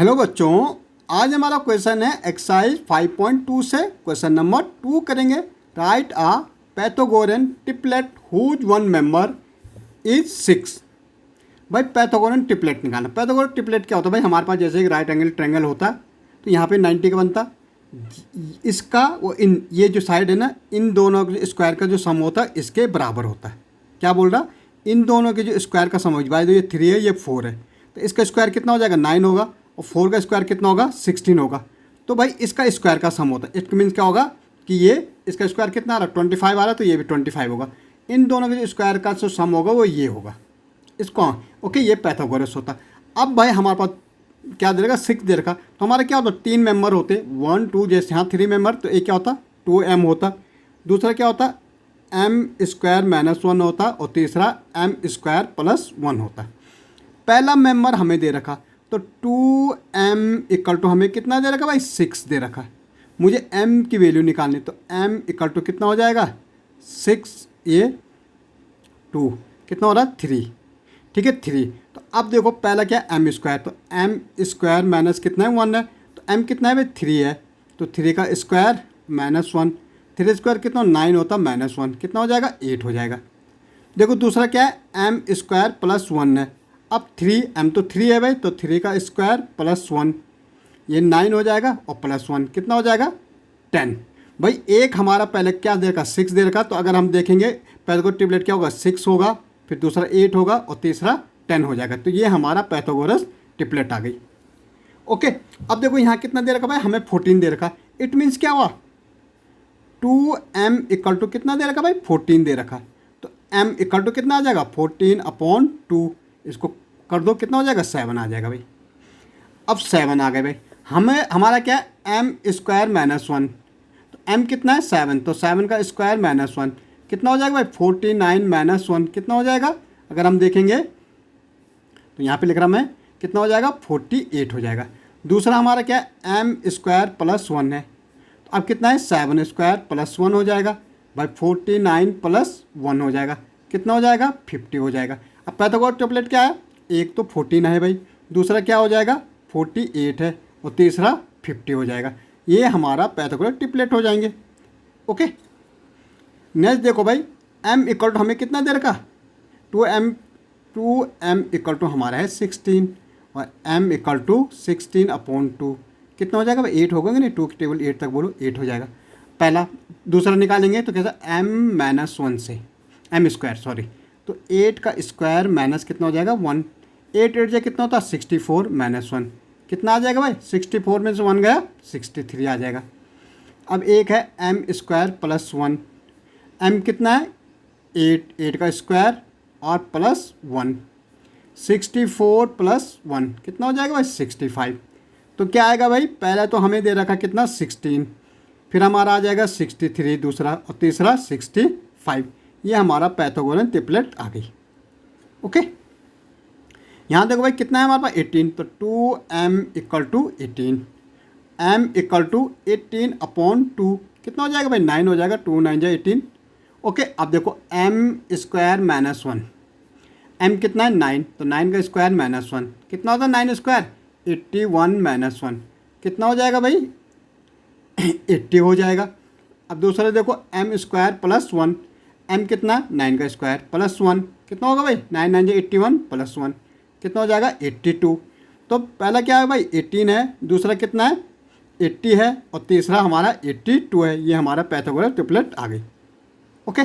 Hello बच्चों, आज हमारा क्वेश्चन है एक्सरसाइज 5.2 से क्वेश्चन नंबर 2 करेंगे। Write a Pythagorean triplet whose one member is 6। भाई पैथागोरियन ट्रिपलेट निकालना। पैथागोरियन ट्रिपलेट क्या होता है भाई? हमारे पास जैसे एक राइट एंगल ट्रायंगल होता है तो यहाँ पे 90 का बनता, इसका वो इन ये जो साइड है ना, इन दोनों के स्क्वायर का जो सम होता है इसके बराबर होता है। क्या बोल रहा? इन दोनों के जो स्क्वायर का सम हो, भाई तो ये 3 है ये 4 है, तो इसका स्क्वायर कितना हो जाएगा? 9 होगा, और 4 का स्क्वायर कितना होगा? 16 होगा। तो भाई इसका स्क्वायर का सम होता है। इट मीन्स क्या होगा कि ये इसका स्क्वायर कितना आ रहा है? 25 आ रहा है, तो ये भी 25 होगा। इन दोनों के जो स्क्वायर का जो सम होगा वो ये होगा। इसको ओके, ये पैथागोरस होता। अब भाई हमारे पास क्या दे रखा? 6 दे रखा, तो हमारा क्या होता? 3 मेंबर होते, 1 2, जैसे यहाँ 3 मेंबर, तो एक क्या होता? 2m होता। दूसरा क्या होता? m² - 1 होता, और तीसरा m² + 1 होता। पहला मेंबर हमें दे रखा, तो 2m = हमें कितना दे रखा भाई? 6 दे रखा। मुझे m की वैल्यू निकालनी, तो m = कितना हो जाएगा? 6 ये 2 कितना हो रहा है? 3। ठीक है, 3। तो अब देखो पहला क्या? m², तो m² - कितना है? 1 है, तो m कितना है भाई? 3 है, तो 3 का स्क्वायर -1, 3 स्क्वायर कितना? 9 होता, -1 कितना हो जाएगा? 8 हो जाएगा। देखो दूसरा क्या है? m² + 1 है। अब 3m तो 3 है भाई, तो 3 का स्क्वायर +1 ये 9 हो जाएगा, और +1 कितना हो जाएगा? 10। भाई एक हमारा पहले क्या दे रखा? 6 दे रखा, तो अगर हम देखेंगे पहले को ट्रिपलेट क्या होगा? 6 होगा, फिर दूसरा 8 होगा, और तीसरा 10 हो जाएगा। तो ये हमारा पैथागोरस ट्रिपलेट आ गई। ओके, अब देखो यहाँ कितना दे रखा भाई? हमें 14 दे रखा। इट मीन्स क्या हुआ? 2m = कितना दे रखा भाई? 14 दे रखा। तो m = कितना आ जाएगा? 14/2। इसको कर दो, कितना हो जाएगा? 7 आ जाएगा भाई। अब 7 आ गए भाई। हमें हमारा क्या है? m² - 1, तो m कितना है? 7, तो 7 का स्क्वायर -1 कितना हो जाएगा भाई? 49 - 1 कितना हो जाएगा? अगर हम देखेंगे तो यहाँ पे लिख रहा मैं, कितना हो जाएगा? 48 हो जाएगा। दूसरा हमारा क्या है? m² + 1 है, तो अब कितना है? 7² + 1 हो जाएगा भाई। 49 + 1 हो जाएगा, कितना हो जाएगा? 50 हो जाएगा। अब पैथागोरस ट्रिपलेट क्या है? एक तो 14 है भाई, दूसरा क्या हो जाएगा? 48 है, और तीसरा 50 हो जाएगा। ये हमारा पैथागोरस ट्रिपलेट हो जाएंगे। ओके, नेक्स्ट देखो भाई, m = हमें कितना दे रखा? 2m = हमारा है 16, और m = 16/2 कितना हो जाएगा भाई? 8 होगा नहीं, 2 की टेबल 8 तक बोलो, 8 हो जाएगा पहला। दूसरा निकालेंगे तो कैसा? m-1 से m² सॉरी, तो 8 का स्क्वायर माइनस कितना हो जाएगा? 1। 8 8 कितना होता है? 64 - 1 कितना आ जाएगा भाई? 64 में से 1 गया, 63 आ जाएगा। अब एक है m² + 1, m कितना है? 8, 8 का स्क्वायर और +1, 64 + 1 कितना हो जाएगा भाई? 65। तो क्या आएगा भाई? पहला तो हमें दे रखा कितना? 16, फिर हमारा आ जाएगा 63 दूसरा, और तीसरा 65। ये हमारा पैथागोरस ट्रिपलेट आ गई। ओके, यहाँ देखो भाई कितना है हमारे पास? 18, तो 2m = 18, m = 18/2 कितना हो जाएगा भाई? 9 हो जाएगा, 2 9 = 18। ओके, अब देखो m² - 1, m कितना है? 9, तो 9 का स्क्वायर -1 कितना होता है? 9 स्क्वायर 81 - 1 कितना हो जाएगा भाई? 80 हो जाएगा। अब दूसरा देखो m² + 1, m कितना? 9 का स्क्वायर +1 कितना होगा भाई? 9 9 = 81 + 1 कितना हो जाएगा? 82। तो पहला क्या है भाई? 18 है, दूसरा कितना है? 80 है, और तीसरा हमारा 82 है। ये हमारा पैथागोरस ट्रिपलेट आ गई। ओके।